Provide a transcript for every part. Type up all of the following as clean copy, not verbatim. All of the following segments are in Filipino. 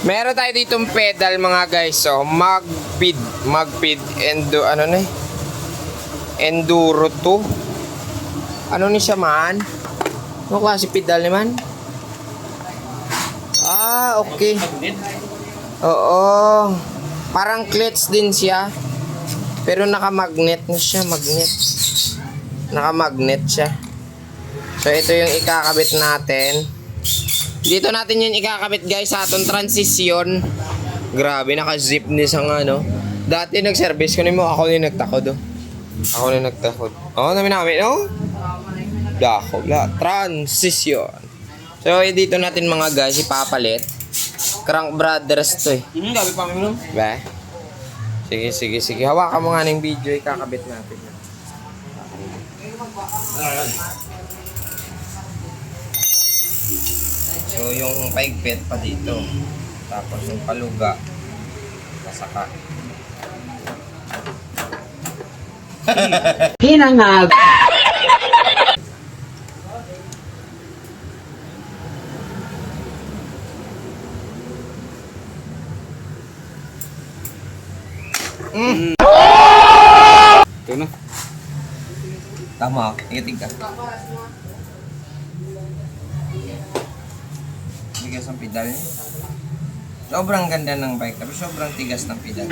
Meron tayo ditong pedal mga guys. So, Magped Enduro 2. Ano ni siya man? Ano klase pedal naman? Ah, okay. Oo. Parang clutch din siya. Pero naka-magnet na siya, magnet. Naka-magnet siya. So, ito yung ikakabit natin. Dito natin yung ikakabit guys sa atong transisyon. Grabe, naka-zip ni sa ano. Dati nag-service ko mo, ako yung nagtakod. Ako yung nagtakod. Oo, namin, no? Dako, transisyon. So, dito natin mga guys, ipapalit. Crank Brothers to eh. Gabi pa minum. Ba? Sige. Hawakan mo nga ng video, ikakabit natin. So, yung paigpit pa dito. Tapos yung paluga. Nasaka. Hinangag. Ito na. Tama, tigatig ka. Tigas ang pedal niya. Sobrang ganda ng bike, pero sobrang tigas ng pedal.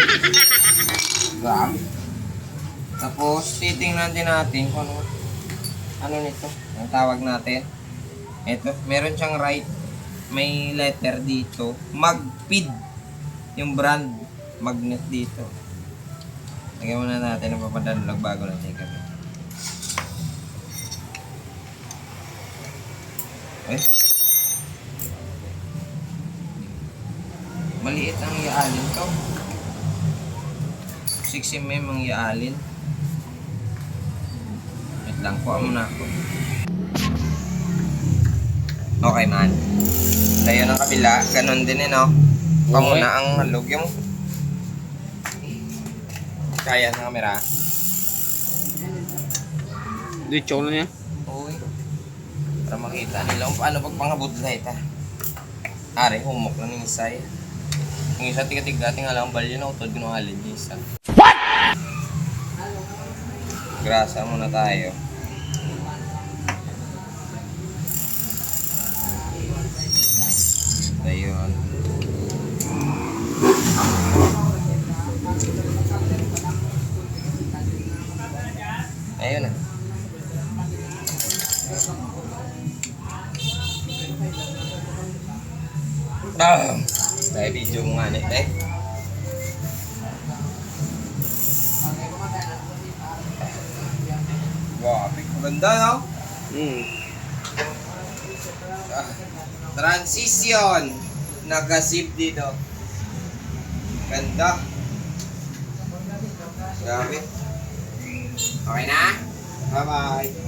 Grabe. Tapos, titingnan din natin kung ano nito. Ang tawag natin. Ito, meron siyang right. May letter dito. Magped. Yung brand. Magnet dito. Lagyan muna natin ang papadalag bago natin ikabit. Eh? Maliit ang iaalin to. 6mm ang iaalin. Wait lang, kuha muna ako. Okay man. Layo ng kabila, ganun din no? Kuha muna ang halog yung kaya ng camera. Dicho na niya. Uy. Para makita nila kung paano pagpangabot light ha. Ari, humok lang yung isa eh. Yung isa tiga-tiga, tingala ang balyo na utod ko ng alin yung isa. What? Grasa muna tayo. Ayun. Ayun na. Dahil video mo nga eh. Wow, maganda no? Transition. Nag-zip dito. Ganda. Grabe. Okay na? Bye-bye.